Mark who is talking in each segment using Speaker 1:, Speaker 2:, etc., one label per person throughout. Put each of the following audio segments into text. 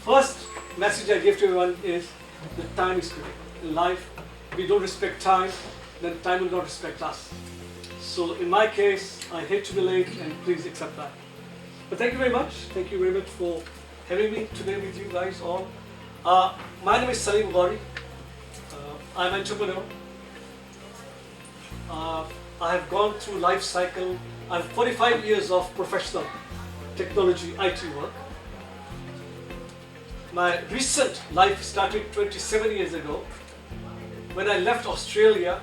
Speaker 1: First message I give to everyone is that time is critical. In life, if we don't respect time, then time will not respect us. So in my case, I hate to be late, and please accept that. But thank you very much. Thank you very much for having me today with you guys all. My name is Salim Ghauri. I'm an entrepreneur. I have gone through life cycle. I have 45 years of professional technology IT work. My recent life started 27 years ago when I left Australia,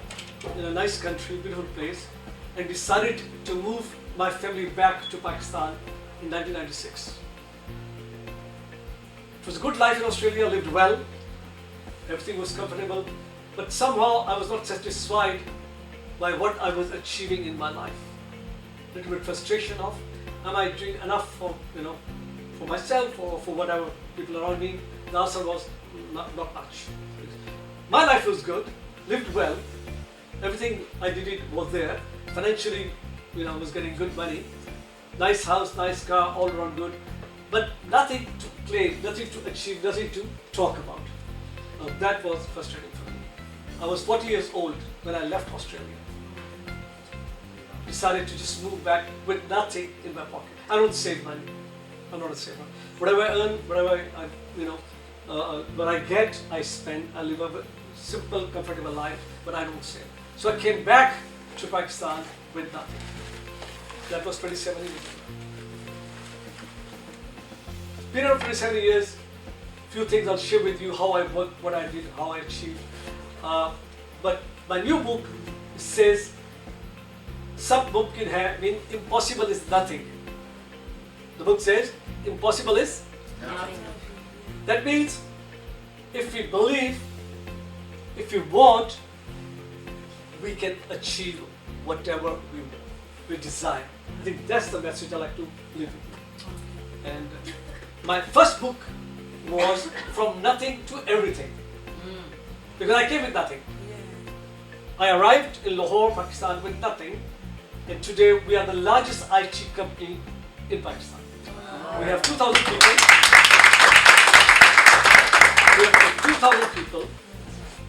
Speaker 1: in a nice country, beautiful place, and decided to move my family back to Pakistan in 1996. It was a good life in Australia, lived well, everything was comfortable, but somehow I was not satisfied by what I was achieving in my life. A little bit frustration of, am I doing enough for myself or for whatever people around me? The answer was not much. My life was good, lived well, everything I did it was there. Financially, I was getting good money, nice house, nice car, all around good, but nothing to claim, nothing to achieve, nothing to talk about. That was frustrating for me. I was 40 years old when I left Australia. Decided to just move back with nothing in my pocket. I don't save money. I'm not a saver. Whatever I earn, whatever what I get, I spend. I live a simple, comfortable life, but I don't save. So I came back to Pakistan with nothing. That was 27 years ago. Period of 27 years, few things I'll share with you, how I worked, what I did, how I achieved. But my new book says, "Sab mumkin hai," means impossible is nothing. The book says, impossible is nothing. That means, if we believe, if we want, we can achieve whatever we desire. I think that's the message I like to leave with you. And my first book was From Nothing to Everything. Because I came with nothing. I arrived in Lahore, Pakistan with nothing, and today we are the largest IT company in Pakistan. We have 2,000 people. We have 2,000 people,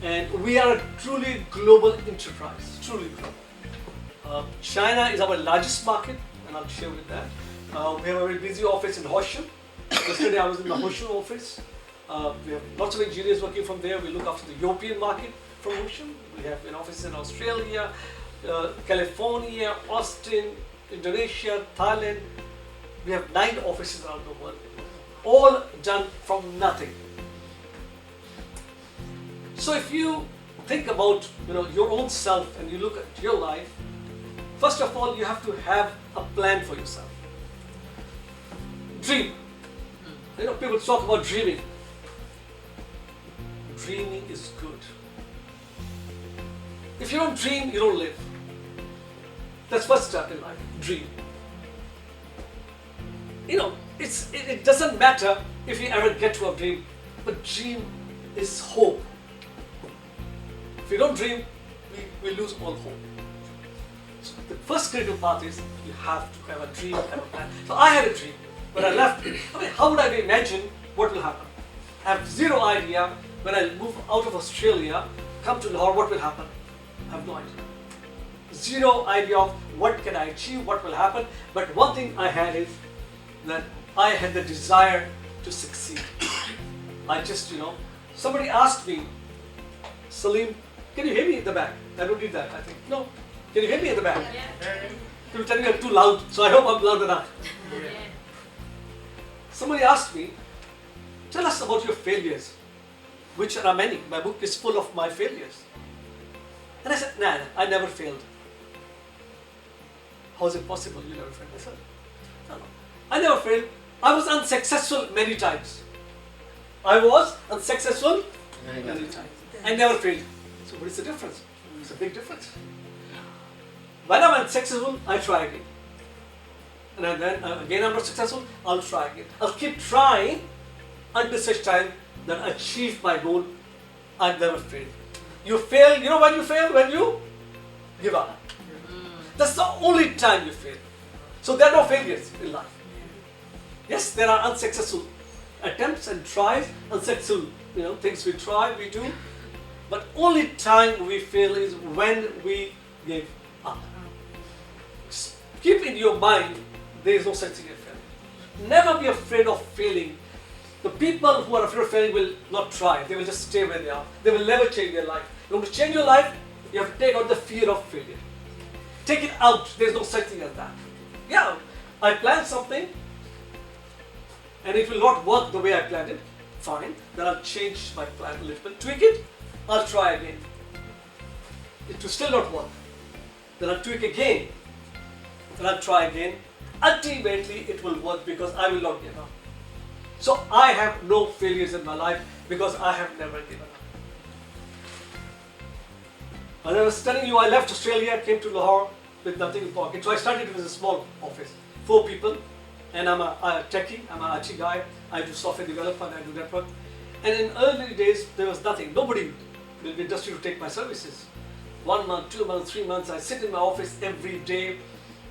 Speaker 1: and we are a truly global enterprise, truly global. China is our largest market, and I'll share with that. We have a very busy office in Horsham. Yesterday I was in the Horsham office. We have lots of engineers working from there. We look after the European market from Horsham. We have an office in Australia, California, Austin, Indonesia, Thailand. We have 9 offices around the world, all done from nothing. So if you think about your own self and you look at your life, first of all you have to have a plan for yourself. Dream. People talk about dreaming. Dreaming is good. If you don't dream, you don't live. That's first step in life. Dream. It doesn't matter if you ever get to a dream, but dream is hope. If you don't dream, we lose all hope. So the first critical part is you have to have a dream, have a plan. So I had a dream. When I left, how would I imagine what will happen? I have zero idea. When I move out of Australia, come to Lahore, what will happen? I have no idea. Zero idea of what can I achieve, what will happen. But one thing I had is that I had the desire to succeed. I just, somebody asked me, "Salim, can you hear me in the back?" I don't need that. I think, no. Can you hear me in the back? Yeah. People tell me I'm too loud, so I hope I'm loud enough. Yeah. Somebody asked me, "Tell us about your failures," which are many. My book is full of my failures. And I said, "Nah, I never failed." "How is it possible you never failed?" I said, "No. I never failed. I was unsuccessful many times. I was unsuccessful many times. I never failed." So what is the difference? It's a big difference. When I'm unsuccessful, I try again. And then again I'm not successful, I'll try again. I'll keep trying until such time that I achieve my goal. I never fail. You fail, when you fail? When you give up. That's the only time you fail. So there are no failures in life. Yes, there are unsuccessful attempts and tries and successful, things we try, we do. But only time we fail is when we give up. Keep in your mind, there is no such thing as failure. Never be afraid of failing. The people who are afraid of failing will not try. They will just stay where they are. They will never change their life. You want to change your life, you have to take out the fear of failure. Take it out. There is no such thing as that. Yeah, I planned something and it will not work the way I planned it. Fine. Then I'll change my plan a little bit, tweak it. I'll try again. It will still not work. Then I'll tweak again. Then I'll try again. Ultimately, it will work because I will not give up. So I have no failures in my life because I have never given up. As I was telling you, I left Australia, came to Lahore with nothing in pocket. So I started with a small office, 4 people, and I'm a techie, I'm an IT guy. I do software development, I do network. And in early days, there was nothing. Nobody will be interested to take my services. 1 month, 2 months, 3 months, I sit in my office every day,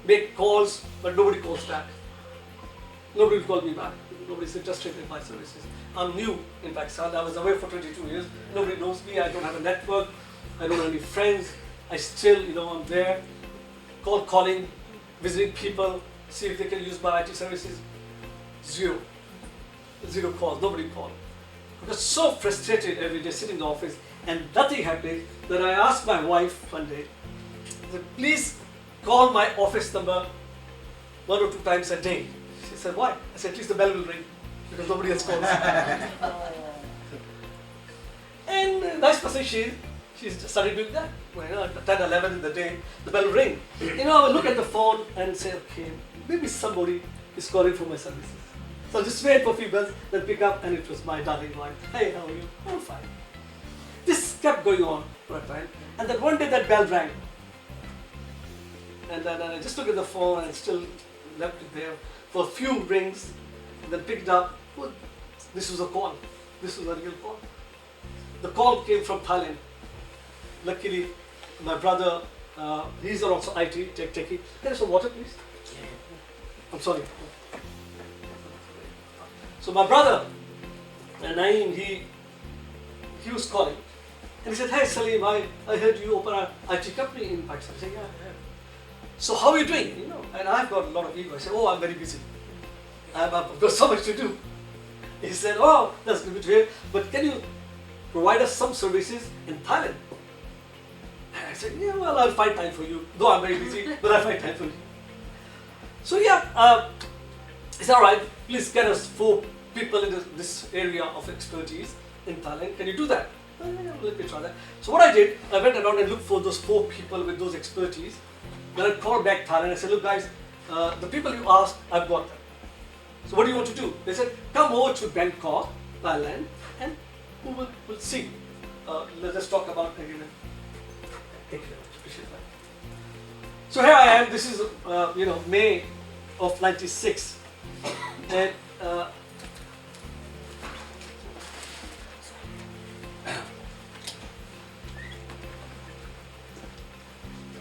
Speaker 1: make calls, but nobody calls back. Nobody will call me back. Nobody's interested in my services. I'm new in Pakistan. I was away for 22 years. Nobody knows me. I don't have a network. I don't have any friends. I still, I'm there, calling, visiting people, see if they can use my IT services. Zero calls. Nobody called. I was so frustrated every day sitting in the office and nothing happened that I asked my wife one day, I said, please call my office number 1 or 2 times a day. She said, why? I said, at least the bell will ring because nobody else calls. And nice person she started doing that. At 10, 11 in the day, the bell will ring. I will look at the phone and say, okay, maybe somebody is calling for my services. So I'll just wait for a few bells, then pick up, and it was my darling wife. Hey, how are you? I'm fine. This kept going on for a time. And then one day that bell rang. And then I just looked at the phone and still left it there for a few rings, and then picked up. Well, this was a call. This was a real call. The call came from Thailand. Luckily, my brother, he's also IT, techie. Can I have some water, please? I'm sorry. So my brother, Naeem, he was calling. And he said, hey Salim, I heard you open an IT company in Pakistan. I said, yeah. So how are you doing? And I've got a lot of ego. I said, oh, I'm very busy. I've got so much to do. He said, oh, that's good to hear. But can you provide us some services in Thailand? And I said, yeah, well, I'll find time for you. Though I'm very busy, but I'll find time for you. So yeah, it's all right. Please get us 4 people in this area of expertise in Thailand. Can you do that? Well, yeah, let me try that. So what I did, I went around and looked for those 4 people with those expertise. Then I called back Thailand and I said, look guys, the people you asked, I've got them. So what do you want to do? They said, come over to Bangkok, Thailand, and we'll see. Let's talk about agreement. Thank you very much. Appreciate that. So here I am. This is May of '96, and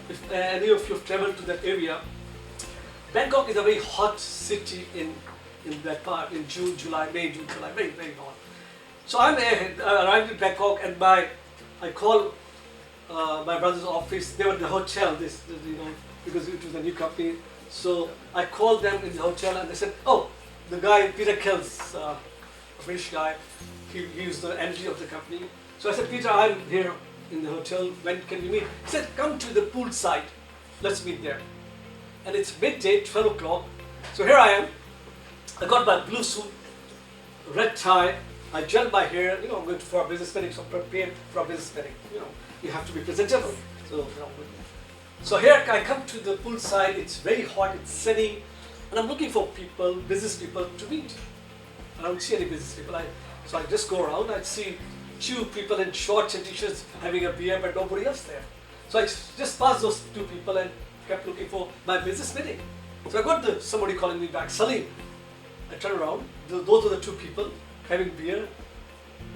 Speaker 1: if any of you have traveled to that area, Bangkok is a very hot city in that part in June, July, very hot. So I arrived in Bangkok and I called my brother's office. They were in the hotel, because it was a new company. So I called them in the hotel and they said, oh, the guy, Peter Kells, a British guy, he was the MD of the company. So I said, Peter, I'm here in the hotel, when can we meet? He said, come to the pool side, let's meet there. And it's midday, 12 o'clock. So here I am. I got my blue suit, red tie, I gel my hair, I'm going for a business meeting, so I'm prepared for a business meeting. You have to be presentable. So here I come to the pool side, it's very hot, it's sunny, and I'm looking for people, business people to meet. I don't see any business people. So I just go around, I see 2 people in shorts and t-shirts having a beer, but nobody else there. So I just passed those 2 people and kept looking for my business meeting. So I got somebody calling me back, Salim. I turned around, those were the 2 people having beer,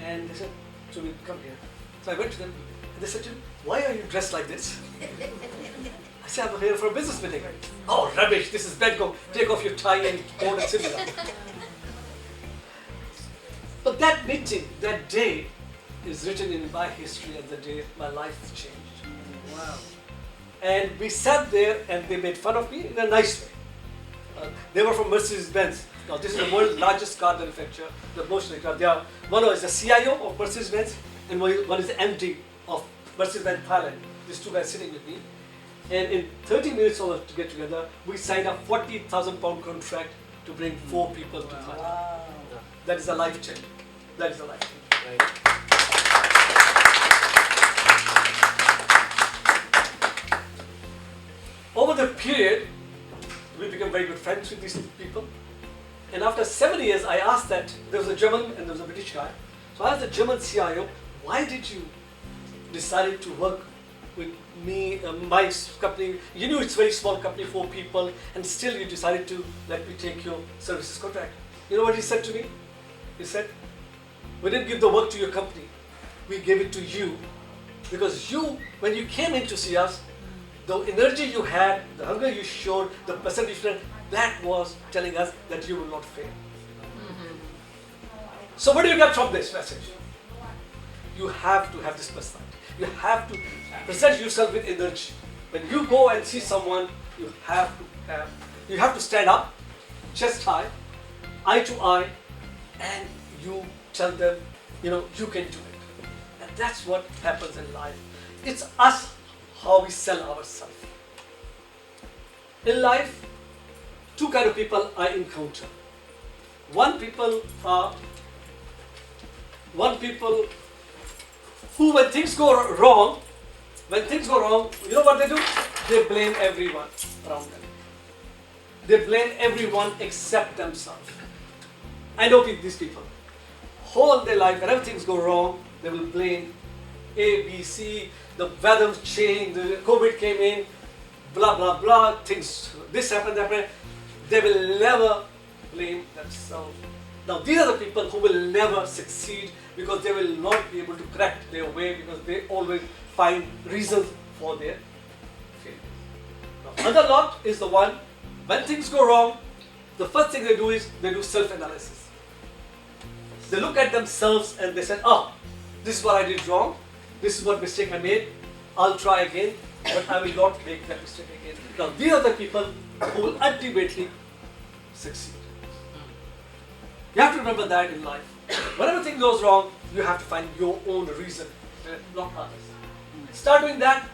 Speaker 1: and they said to me, come here. So I went to them, and they said to me, why are you dressed like this? I said, I'm here for a business meeting. Oh, rubbish, this is Bangkok. Take off your tie and coat and sit down. But that meeting, that day, is written in my history as the day my life changed.
Speaker 2: Wow.
Speaker 1: And we sat there and they made fun of me in a nice way. They were from Mercedes-Benz. Now this is the world's largest car manufacturer, the most car. They are, one is the CIO of Mercedes-Benz and one is the MD of Mercedes-Benz Thailand. These two guys sitting with me. And in 30 minutes of us to get together, we signed a 40,000 pound contract to bring 4 people to Thailand.
Speaker 2: Wow.
Speaker 1: That is a life change. That is a life change.
Speaker 3: Right.
Speaker 1: Over the period, we became very good friends with these people. And after 7 years, I asked that, there was a German and there was a British guy. So I asked the German CIO, why did you decide to work with me, my company? You knew it's a very small company, 4 people, and still you decided to let me take your services contract. You know what he said to me? He said, we didn't give the work to your company. We gave it to you. Because you, when you came in to see us, the energy you had, the hunger you showed, the perception, that was telling us that you will not fail. So what do you get from this message? You have to have this personality. You have to present yourself with energy. When you go and see someone, you have to stand up, chest high, eye to eye, and you tell them, you can do it. And that's what happens in life. It's us, how we sell ourselves. In life, 2 kind of people I encounter. One people who, when things go wrong, you know what they do? They blame everyone around them. They blame everyone except themselves. I know these people. Whole their life, whenever things go wrong, they will blame A, B, C, the weather changed, the COVID came in, blah, blah, blah, things, this happened, that happened. They will never blame themselves. Now, these are the people who will never succeed because they will not be able to correct their way because they always find reasons for their failure. Now, other lot is the one, when things go wrong, the first thing they do is they do self-analysis. They look at themselves and they say, this is what I did wrong, this is what mistake I made, I'll try again, but I will not make that mistake again. Now, these are the people who will ultimately succeed. You have to remember that in life. Whenever things goes wrong, you have to find your own reason, not others. Start doing that,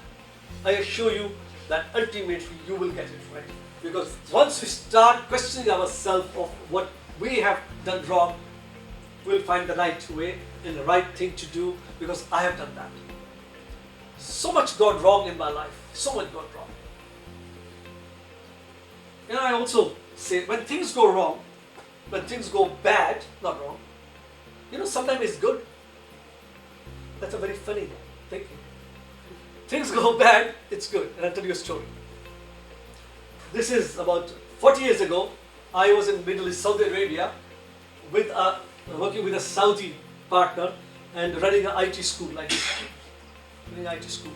Speaker 1: I assure you that ultimately you will get it right. Because once we start questioning ourselves of what we have done wrong, we'll find the right way and the right thing to do because I have done that. So much got wrong in my life. So much got wrong. And I also say when things go wrong, when things go bad, not wrong, sometimes it's good. That's a very funny thinking. Things go bad, it's good. And I'll tell you a story. This is about 40 years ago. I was in Middle East, Saudi Arabia, working with a Saudi partner and running an IT school like this. Running an IT school.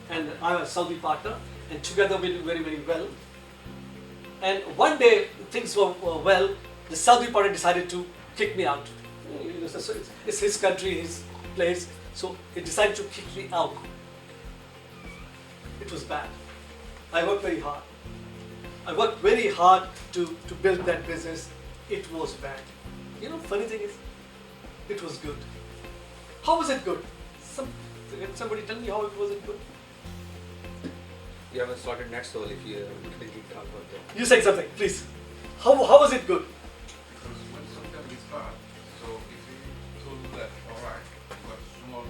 Speaker 1: And I'm a Saudi partner, and together we do very, very well. And one day things were well, the Saudi partner decided to kick me out. It's his country, his place, so he decided to kick me out. It was bad. I worked very hard. I worked very hard to build that business. It was bad. Funny thing is, it was good. How was it good? Can somebody tell me how it wasn't good?
Speaker 3: You haven't started NETSOL if you didn't talk about that.
Speaker 1: You say something, please. How was it good?
Speaker 4: Because when something is bad, so if you told that, alright, you got small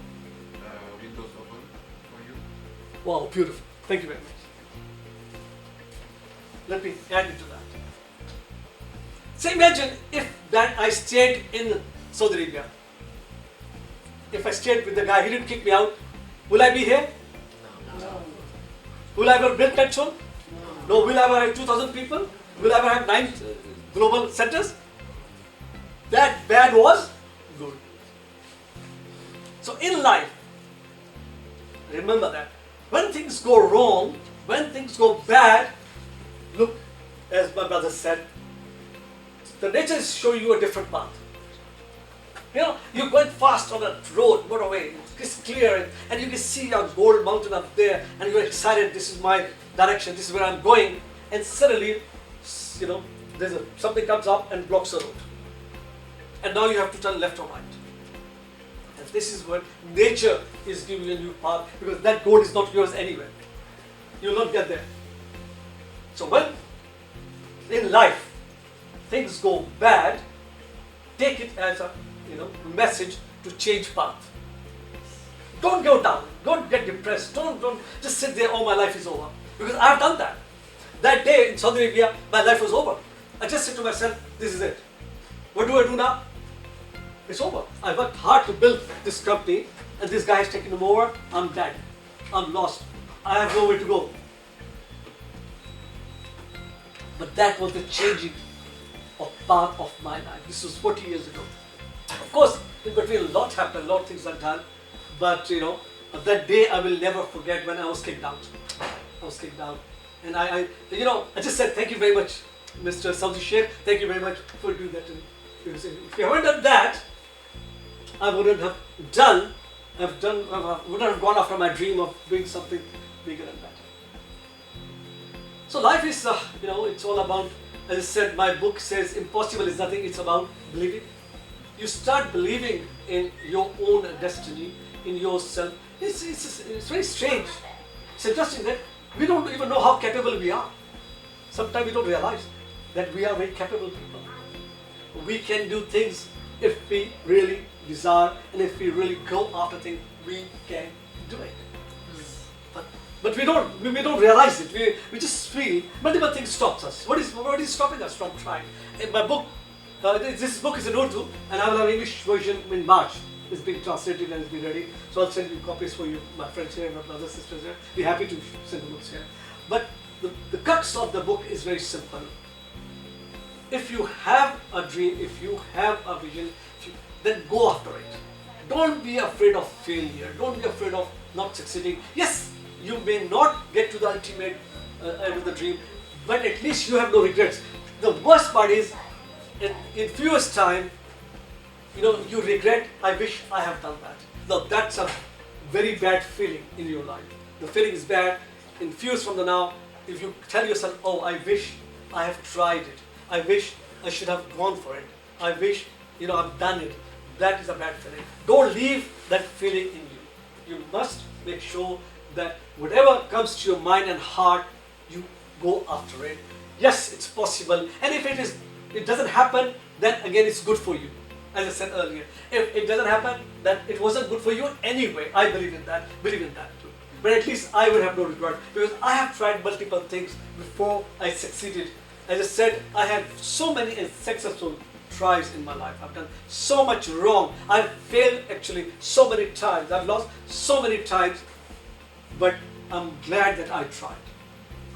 Speaker 4: windows open for you.
Speaker 1: Wow, beautiful. Thank you very much. Let me add into that. So imagine if that I stayed in Saudi Arabia. If I stayed with the guy, he didn't kick me out, will I be here?
Speaker 2: No.
Speaker 1: Will I ever build NETSOL? No. Will I ever have 2,000 people? Will I ever have 9 global centers? That bad was good. So in life, remember that when things go wrong, when things go bad, look, as my brother said, the nature is showing you a different path. You know, you're going fast on a road, motorway, it's clear, and you can see a gold mountain up there, and you're excited, this is my direction, this is where I'm going, and suddenly, you know, something comes up and blocks the road. And now you have to turn left or right. And this is what nature is giving you a new path, because that goal is not yours anyway. You'll not get there. So when in life things go bad, take it as a message to change path. Don't go down. Don't get depressed. Don't just sit there. Oh, my life is over. Because I've done that. That day in Saudi Arabia, my life was over. I just said to myself, this is it. What do I do now? It's over. I worked hard to build this company, and this guy has taken them over. I'm dead. I'm lost. I have nowhere to go. But that was the changing of path of my life. This was 40 years ago. Of course, in between a lot happened, a lot of things are done. But that day I will never forget when I was kicked out. I was kicked out. And I just said, thank you very much, Mr. Saudi Sheikh. Thank you very much for doing that to me. Because if you haven't done that, I wouldn't have gone after my dream of doing something bigger and better. So life is, it's all about, as I said, my book says, impossible is nothing, it's about believing. You start believing in your own destiny, in yourself. It's very strange. It's interesting that we don't even know how capable we are. Sometimes we don't realize that we are very capable people. We can do things if we really desire, and if we really go after things, we can do it. But we don't realize it. We just feel multiple things stops us. What is stopping us from trying? In my book, this book is in Urdu, and I will have an English version in March. It's being translated and it's been ready. So I'll send you copies for you, my friends here, my brothers, sisters here. Be happy to send the books here. But the crux of the book is very simple. If you have a dream, if you have a vision, then go after it. Don't be afraid of failure. Don't be afraid of not succeeding. Yes, you may not get to the ultimate end of the dream, but at least you have no regrets. The worst part is, in few years' time, you regret, I wish I have done that. Now that's a very bad feeling in your life. The feeling is bad. In few years from now, if you tell yourself, oh, I wish I have tried it. I wish I should have gone for it. I wish, I've done it. That is a bad feeling. Don't leave that feeling in you. You must make sure that whatever comes to your mind and heart, you go after it. Yes, it's possible. And if it doesn't happen, then again it's good for you. As I said earlier, if it doesn't happen, then it wasn't good for you anyway. I believe in that too. But at least I will have no regret, because I have tried multiple things before I succeeded. As I said, I had so many successful tries in my life. I've done so much wrong. I've failed actually so many times. I've lost so many times. But I'm glad that I tried.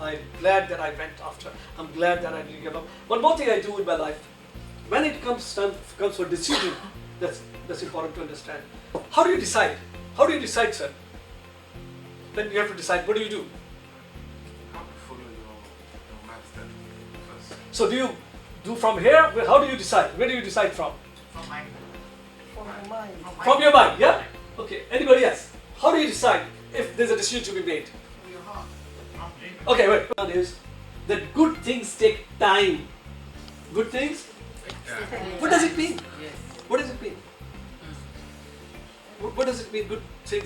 Speaker 1: I'm glad that I went after. I'm glad that I didn't give up. One more thing I do in my life, when it comes for decision, that's important to understand. How do you decide? How do you decide, sir? Then you have to decide. What do you do?
Speaker 4: How to follow your master first.
Speaker 1: So do you do from here? How do you decide? Where do you decide from?
Speaker 2: From my mind.
Speaker 1: From your mind, yeah? Okay. Anybody else? How do you decide if there's a decision to be made?
Speaker 2: From your heart.
Speaker 1: Okay, wait. One is that good things take time. Good things? What does it mean? What does it mean? What does it mean, good things?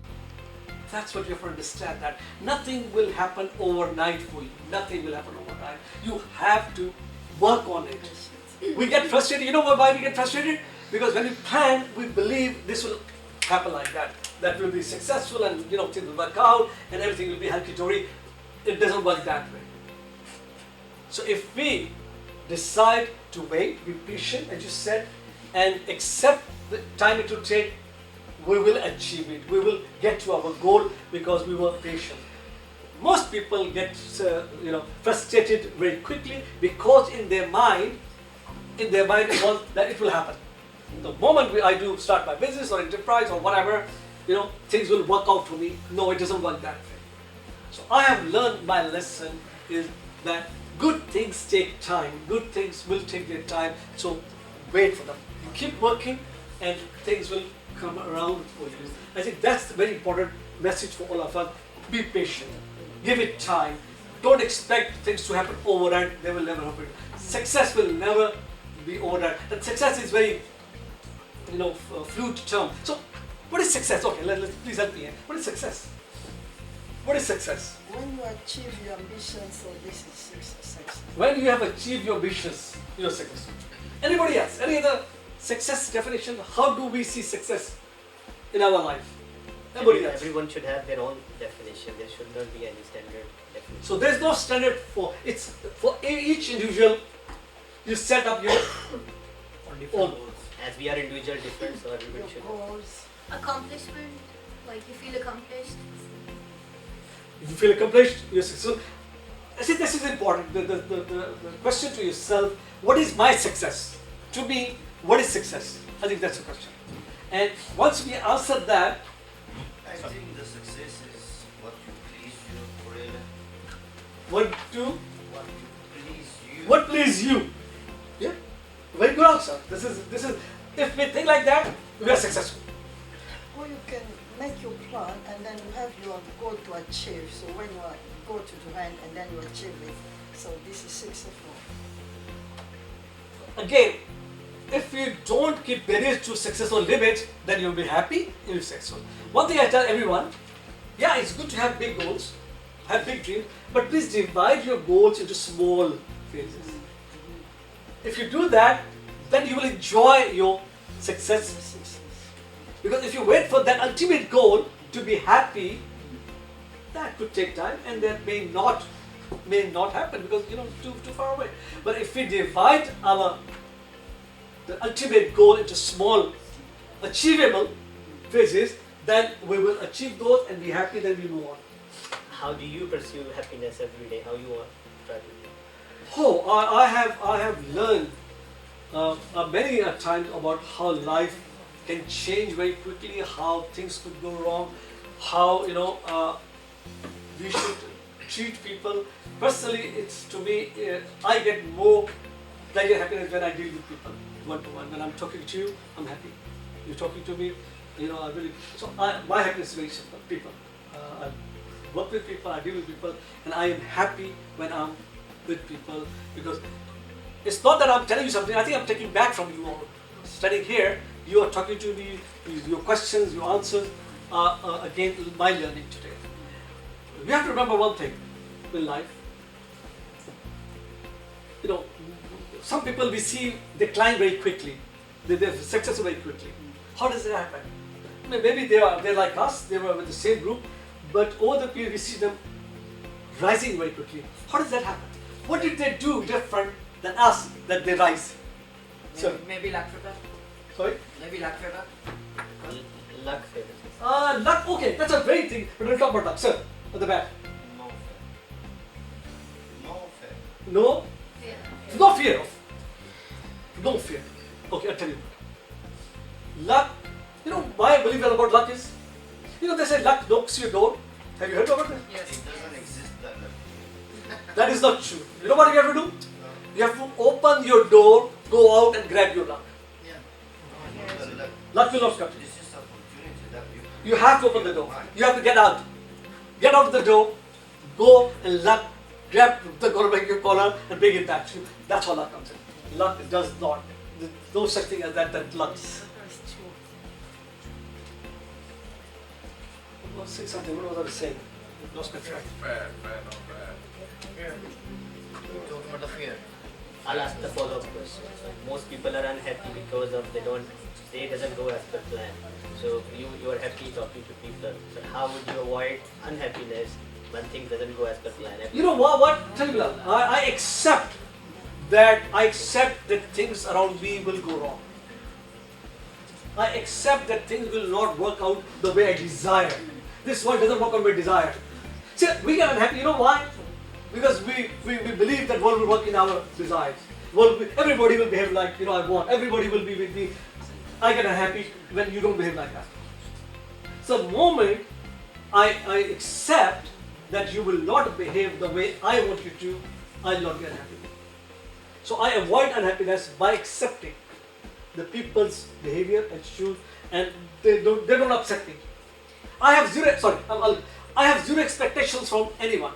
Speaker 1: That's what you have to understand, that nothing will happen overnight for you. Nothing will happen overnight. You have to work on it. We get frustrated. You know why we get frustrated? Because when we plan, we believe this will happen like that. That will be successful, and things will work out and everything will be hunky-dory. It doesn't work that way. So if we decide to wait, be patient, as you said, and accept the time it will take, we will achieve it. We will get to our goal because we were patient. Most people get frustrated very quickly because in their mind it was that it will happen. The moment I do start my business or enterprise or whatever, things will work out for me. No, it doesn't work that way. So I have learned my lesson is that good things take time. Good things will take their time. So wait for them. You keep working, and things will come around for you. I think that's the very important message for all of us. Be patient. Give it time. Don't expect things to happen overnight. They will never happen. Success will never be overnight. And success is very, fluid term. So, what is success? Okay, please help me here. What is success? What is success?
Speaker 2: When you achieve your ambition, so this is success.
Speaker 1: When you have achieved your ambitions, you're successful. Anybody else? Any other success definition? How do we see success in our life? Anybody else?
Speaker 5: Everyone should have their own definition. There should not be any standard definition.
Speaker 1: So there's no standard it's for each individual. You set up your own.
Speaker 5: As we are individual different, so everyone
Speaker 2: Your
Speaker 5: should.
Speaker 2: goals.
Speaker 6: Accomplishment, like you feel accomplished.
Speaker 1: If you feel accomplished, you're successful. I think this is important. The question to yourself: what is my success? To me, what is success? I think that's the question. And once we answer that,
Speaker 7: I think the success is what you please you, really.
Speaker 1: what do
Speaker 7: What you please you.
Speaker 1: what please you? Yeah, very good answer. This is. If we think like that, we are successful.
Speaker 2: Or you can make your plan and then you have your goal to achieve. So when you go to the end and then you achieve it, so this is successful.
Speaker 1: Again, if you don't keep barriers to success or limits, then you'll be happy, you'll be successful. One thing I tell everyone, yeah, it's good to have big goals, have big dreams, but please divide your goals into small phases. If you do that, then you will enjoy your success. Because if you wait for that ultimate goal to be happy, that could take time and that may not happen because too far away. But if we divide the ultimate goal into small, achievable phases, then we will achieve those and be happy. Then we move on.
Speaker 5: How do you pursue happiness every day? How you want try to?
Speaker 1: Oh, I have learned many times about how life can change very quickly, how things could go wrong, how we should treat people. Personally, it's to me, I get more pleasure, happiness when I deal with people one to one. When I'm talking to you, I'm happy. You're talking to me, I really. So my happiness is very simple. People, I work with people, I deal with people, and I am happy when I'm with people because it's not that I'm telling you something. I think I'm taking back from you all. Standing here, you are talking to me. Your questions, your answers are again my learning today. We have to remember one thing in life. Some people we see decline very quickly. They're successful very quickly. How does it happen? Maybe they're like us. They were with the same group, but over the period we see them rising very quickly. How does that happen? What did they do different than us that they rise? So,
Speaker 8: Maybe luck for that.
Speaker 1: sorry?
Speaker 8: Maybe luck for that.
Speaker 5: Luck favors.
Speaker 1: Luck, okay, that's a great thing, but we'll talk about luck. Sir, at the back.
Speaker 7: No fair. No fair.
Speaker 1: No?
Speaker 6: Yeah.
Speaker 1: No fear of. No fear. Okay, I'll tell you. Luck, why I believe about luck is, they say luck knocks your door. Have you heard about this?
Speaker 8: Yes.
Speaker 7: It doesn't exist that way.
Speaker 1: That is not true. You know what you have to do? You have to open your door, go out and grab your luck.
Speaker 8: Yeah.
Speaker 7: The luck.
Speaker 1: Luck will not come.
Speaker 7: This is opportunity that
Speaker 1: You have to open the door. You have to get out. Get out of the door, go and grab the collar and bring it back to you. That's how luck comes in. Luck does not. There's no such thing as that luck. I was saying something. What was I saying? I lost my track.
Speaker 4: Fair, not fair.
Speaker 8: Talking about the fear.
Speaker 5: I'll ask the follow-up question. Most people are unhappy because of day doesn't go as per plan. So you are happy talking to people. But how would you avoid unhappiness when things doesn't go as per plan?
Speaker 1: You know what? Tell me, I accept that things around me will go wrong. I accept that things will not work out the way I desire. This world doesn't work out the way I desire. See, we get unhappy. You know why? Because we believe that world will work in our desires. Everybody will behave like I want. Everybody will be with me. I get unhappy when you don't behave like that. So the moment I accept that you will not behave the way I want you to, I'll not get unhappy. So I avoid unhappiness by accepting the people's behavior, attitude, and they don't upset me. I have zero expectations from anyone.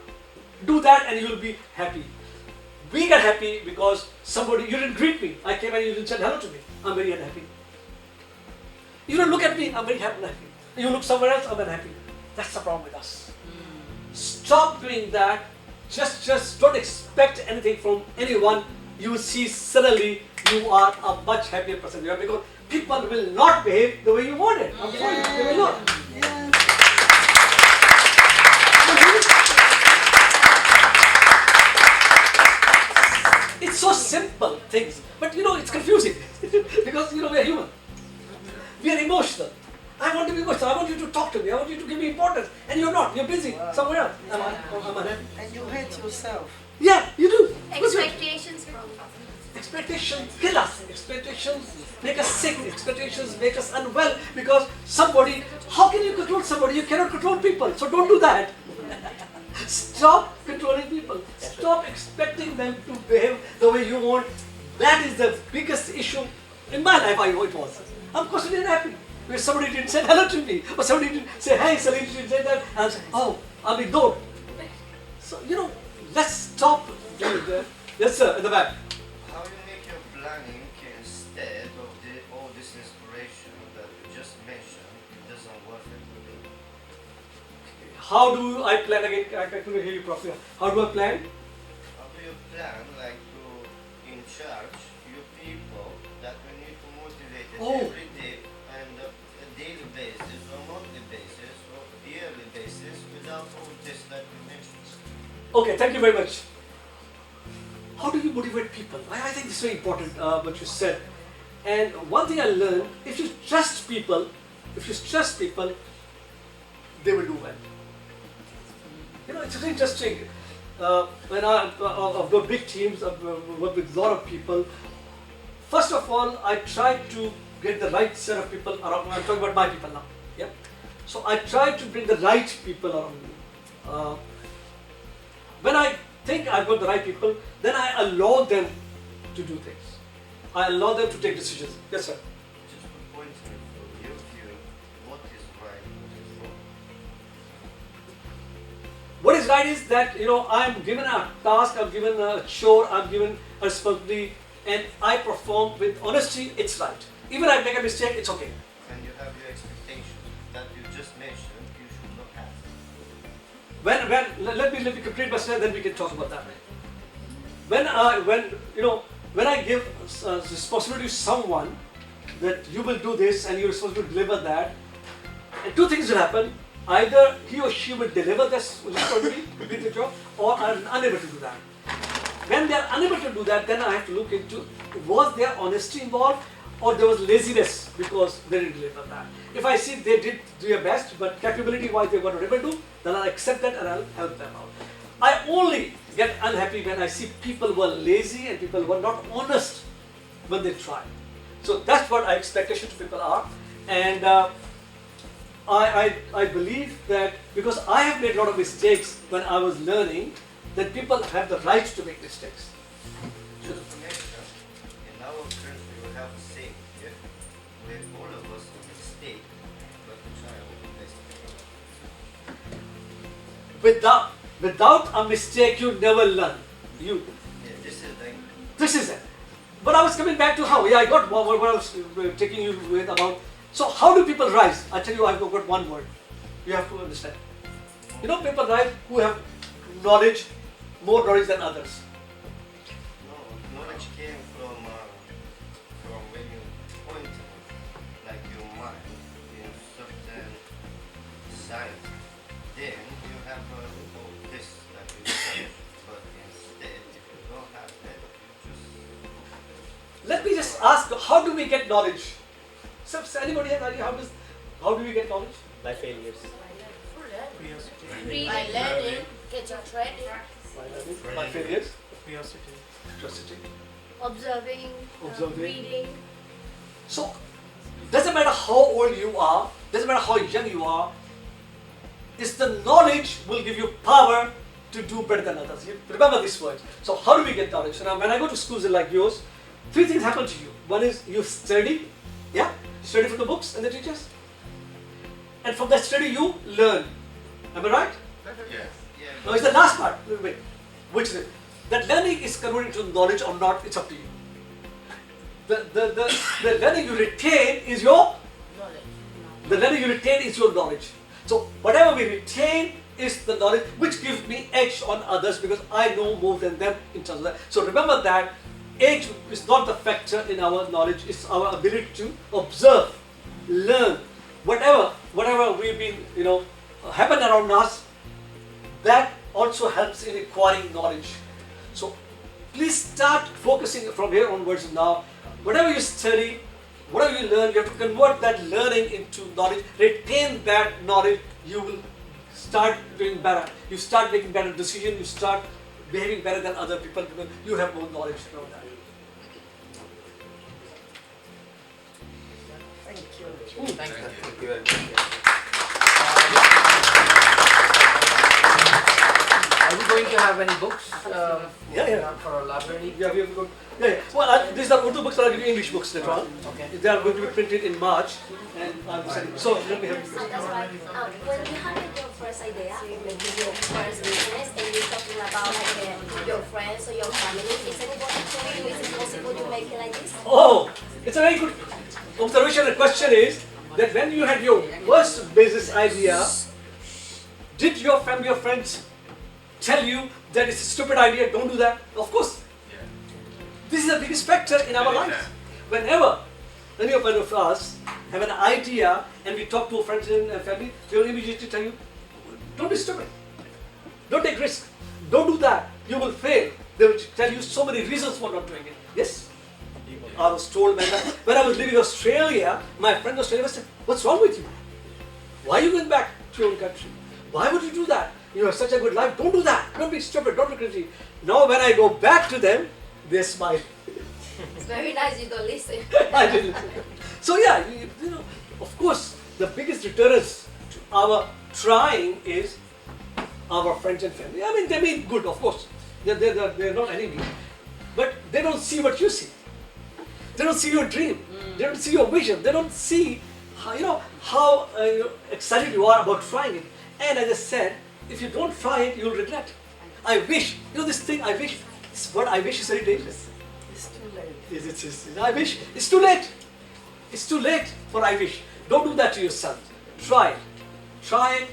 Speaker 1: Do that and you will be happy. We get happy because you didn't greet me. I came and you didn't say hello to me. I'm very unhappy. You don't look at me, I'm very happy. You look somewhere else, I'm unhappy. That's the problem with us. Stop doing that. Just don't expect anything from anyone. You will see suddenly you are a much happier person. Because people will not behave the way you want it. I'm sorry, they will not.
Speaker 2: Yeah.
Speaker 1: It's so simple things, but it's confusing because we are human. We are emotional. I want to be emotional. I want you to talk to me. I want you to give me importance, and you're not. You're busy somewhere else. I'm unhappy.
Speaker 2: And you hate yourself.
Speaker 1: Yeah, you do.
Speaker 6: Expectations from
Speaker 1: Expectations kill us. Expectations make us sick. Expectations make us unwell because somebody. How can you control somebody? You cannot control people. So don't do that. Stop controlling people. Stop expecting them to behave the way you want. That is the biggest issue in my life. It was. I'm constantly unhappy. Where somebody didn't say hello to me, or somebody didn't say, hey, Salim, didn't say that, and I said, oh, I'm ignored. So, let's stop doing that. Yes, sir, in the back.
Speaker 7: How you make your planning instead of all this inspiration that you just mentioned, it doesn't work every day.
Speaker 1: How do I plan again? I couldn't hear you properly. How do I plan?
Speaker 7: How do you plan like to in charge your people that we need to motivate it
Speaker 1: Oh.
Speaker 7: every day and a daily basis or monthly basis or yearly basis without all this that you mentioned?
Speaker 1: Okay, thank you very much. How do you motivate people? I think this is very important, what you said. And one thing I learned, if you trust people, they will do well. It's really interesting. When I've got big teams, I've worked with a lot of people. First of all, I try to get the right set of people around me. I'm talking about my people now. Yep. So I try to bring the right people around me. When I think I've got the right people, then I allow them to do things. I allow them to take decisions. Yes, sir.
Speaker 7: Just to point me from your view, what is right, what is wrong?
Speaker 1: What is right is that I'm given a task, I'm given a chore, I'm given a responsibility, and I perform with honesty. It's right. Even if I make a mistake, it's okay.
Speaker 7: And you have your expectations that you just mentioned you should not have.
Speaker 1: Let me complete my sentence, then we can talk about that. When I give responsibility to someone that you will do this and you're supposed to deliver that, and two things will happen. Either he or she will deliver this responsibility, complete the job, or are unable to do that. When they are unable to do that, then I have to look into, was there honesty involved, or there was laziness because they didn't deliver that. If I see they did do their best, but capability-wise they were not able to, then I'll accept that and I'll help them out. I only get unhappy when I see people who are lazy and people who are not honest when they try. So that's what our expectation to people are. And I believe that because I have made a lot of mistakes when I was learning, that people have the right to make mistakes.
Speaker 7: Just to mention, in our country we have a saying here, where all of us make mistake, but we try our best.
Speaker 1: Without a mistake, you never learn.
Speaker 7: Yeah,
Speaker 1: This is it. But I was coming back to how. Yeah, I got what I was taking you with about. So how do people rise? I tell you, I've got one word. You have to understand. People rise who have knowledge, more knowledge than others.
Speaker 7: No, knowledge came from when you point like your mind in certain science. Then you have all this that you say, but instead, if you don't have that, you just
Speaker 1: Let me just ask, how do we get knowledge? So anybody has idea how do we get knowledge?
Speaker 5: by failures.
Speaker 6: reading.
Speaker 9: By learning, get your training.
Speaker 1: My failures.
Speaker 8: Curiosity.
Speaker 1: Curiosity.
Speaker 6: Observing,
Speaker 1: Observing.
Speaker 6: reading.
Speaker 1: So, doesn't matter how old you are, doesn't matter how young you are, it's the knowledge will give you power to do better than others. You remember this word. So how do we get knowledge? So now when I go to schools like yours, three things happen to you. One is you study, yeah, study from the books and the teachers. And from that study you learn. Am I right?
Speaker 4: Yes.
Speaker 7: Yeah.
Speaker 1: Now it's the last part. Wait, which is it? That learning is converted to knowledge or not, it's up to you. The learning you retain is your knowledge. So whatever we retain is the knowledge which gives me edge on others because I know more than them in terms of that. So remember that age is not the factor in our knowledge, it's our ability to observe, learn, whatever we've been, happen around us, that also helps in acquiring knowledge. So please start focusing from here onwards now. Whatever you study, whatever you learn, you have to convert that learning into knowledge, retain that knowledge, you will start doing better. You start making better decisions, you start behaving better than other people because you have more knowledge around that.
Speaker 2: Thank you.
Speaker 8: Thank you.
Speaker 3: Thank you very much.
Speaker 8: Are you going to have any books
Speaker 1: Yeah.
Speaker 8: for our library?
Speaker 1: Yeah, we have got. Yeah. Well, these are Urdu books, but I'll give you English books later on.
Speaker 8: Okay.
Speaker 1: They are going to be printed in March, and I'm sending. So let me have.
Speaker 6: That's right. When you had your first idea, with your first business, and you're talking about your friends or your family, is anybody telling you is it possible to make it like this?
Speaker 1: Oh, it's a very good observation. The question is that when you had your first business idea, did your family or friends tell you that it's a stupid idea, don't do that? Of course.
Speaker 4: Yeah.
Speaker 1: This is the biggest factor in our lives. Whenever any of us have an idea and we talk to friends and family, they will immediately tell you, don't be stupid. Don't take risk. Don't do that. You will fail. They will tell you so many reasons for not doing it. Yes? I was told when I was living in Australia, my friend in Australia said, what's wrong with you? Why are you going back to your own country? Why would you do that? You have such a good life. Don't do that. Don't be stupid. Don't be crazy. Now when I go back to them, they smile.
Speaker 6: It's very nice you don't listen.
Speaker 1: I didn't listen. So yeah, of course, the biggest deterrence to our trying is our friends and family. I mean, they mean good, of course. They're not enemies. But they don't see what you see. They don't see your dream. They don't see your vision. They don't see how excited you are about trying it. And as I said, if you don't try it, you'll regret. I wish, this thing, I wish, this word I wish is very dangerous.
Speaker 2: It's too late.
Speaker 1: I wish, it's too late. It's too late for I wish. Don't do that to yourself. Try it. Try it.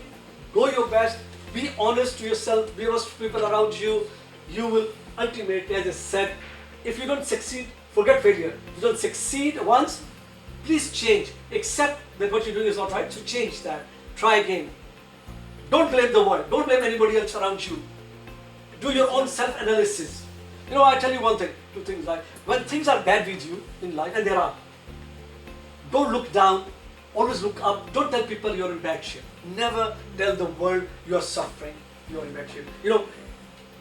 Speaker 1: Go your best. Be honest to yourself. Be honest to people around you. You will ultimately, as I said, if you don't succeed, forget failure. If you don't succeed once, please change. Accept that what you're doing is not right, so change that. Try again. Don't blame the world. Don't blame anybody else around you. Do your own self-analysis. I tell you one thing, two things like, when things are bad with you in life, and there are, don't look down, always look up. Don't tell people you're in bad shape. Never tell the world you're suffering, you're in bad shape.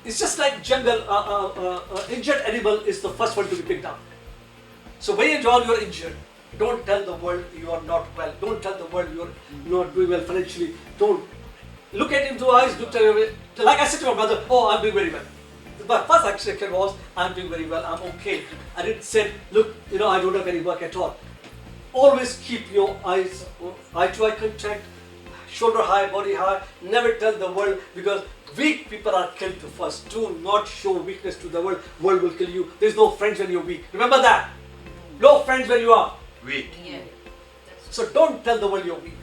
Speaker 1: It's just like jungle, injured animal is the first one to be picked up. So when you're injured, don't tell the world you are not well. Don't tell the world you're not doing well financially. Don't. Look at him into eyes, like I said to my brother, I'm doing very well. My first action was, I'm doing very well, I'm okay. I didn't say, look, I don't have any work at all. Always keep your eyes, eye-to-eye contact, shoulder high, body high. Never tell the world, because weak people are killed first. Do not show weakness to the world. World will kill you. There's no friends when you're weak. Remember that. No friends when you are
Speaker 4: Weak.
Speaker 6: Yeah.
Speaker 1: So don't tell the world you're weak.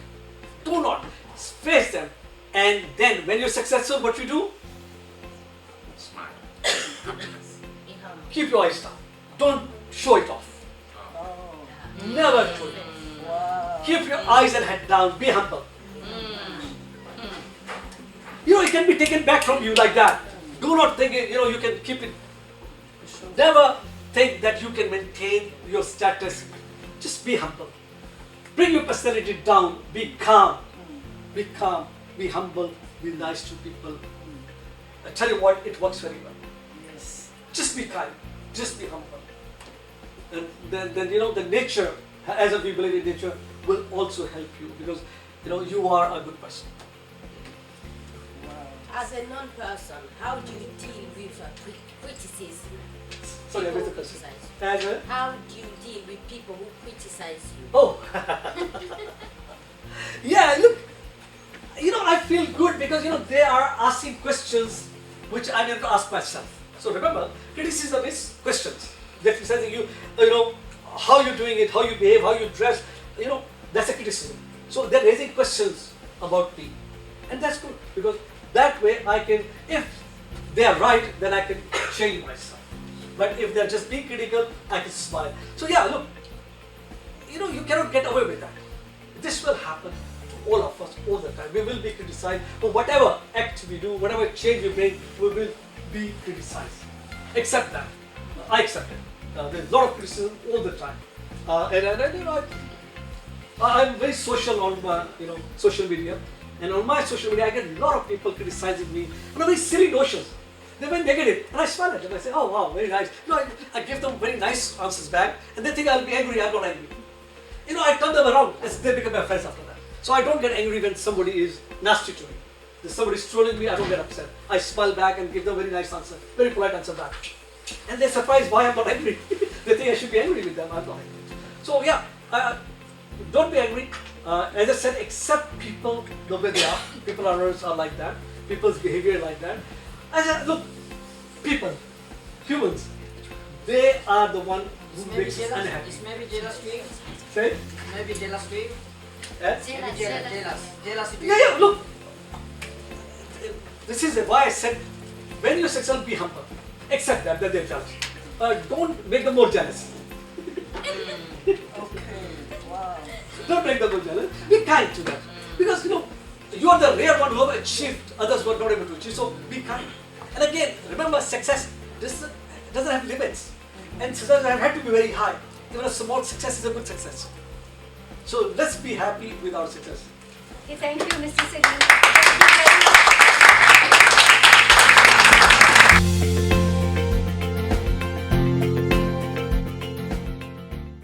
Speaker 1: Do not. Face them. And then when you're successful, what you do?
Speaker 4: Smile.
Speaker 1: Keep your eyes down. Don't show it off. Never show it off.
Speaker 2: Wow.
Speaker 1: Keep your eyes and head down. Be humble. It can be taken back from you like that. Do not think you can keep it. Never think that you can maintain your status. Just be humble. Bring your personality down. Be calm. Be calm. Be humble. Be nice to people. I tell you what, it works very well.
Speaker 2: Yes.
Speaker 1: Just be kind. Just be humble. And then the nature, as we believe in nature, will also help you, because you are a good person.
Speaker 9: As a non-person, how do you deal with criticism?
Speaker 1: Sorry, I
Speaker 9: People
Speaker 1: missed the
Speaker 9: who
Speaker 1: question.
Speaker 9: criticize
Speaker 1: As a,
Speaker 9: you. How do you deal with people who criticize you?
Speaker 1: oh, yeah, look, I feel good because, they are asking questions which I need to ask myself. So remember, criticism is questions. They're criticizing you, how you're doing it, how you behave, how you dress, that's a criticism. So they're raising questions about me. And that's good because that way I can, if they are right, then I can change myself. But if they're just being critical, I can smile. So yeah, look, you cannot get away with that. This will happen to all of us all the time. We will be criticized for whatever act we do, whatever change we bring, we will be criticized. Accept that. I accept it. There's a lot of criticism all the time. I'm very social on social media. And on my social media, I get a lot of people criticizing me on very silly notions. They're very negative, and I smile at them. I say, "Oh wow, very nice." I give them very nice answers back, and they think I'll be angry. I'm not angry. I turn them around, as they become my friends after that. So I don't get angry when somebody is nasty to me. If somebody's trolling me, I don't get upset. I smile back and give them a very nice answer, very polite answer back. And they're surprised why I'm not angry. They think I should be angry with them. I'm not angry. So yeah, don't be angry. As I said, accept people the way they are. People others are like that. People's behavior like that. I said, look, people, humans, they are the one who makes us unhappy.
Speaker 8: It's maybe jealous to you.
Speaker 1: Say?
Speaker 8: Maybe jealous to you.
Speaker 1: Eh?
Speaker 8: Maybe jealous to you.
Speaker 1: Yeah, look. This is why I said, when you're successful, be humble. Accept that they're jealous. Don't make them more jealous.
Speaker 2: Okay, wow.
Speaker 1: Don't make them more jealous. Be kind to them. Because, you are the rare one who have achieved, others were not able to achieve. So be kind. And again, remember, success doesn't have limits. And success doesn't have to be very high. Even a small success is a good success. So let's be happy with our success.
Speaker 6: Okay, thank you, Mr. Salim. Thank you very much.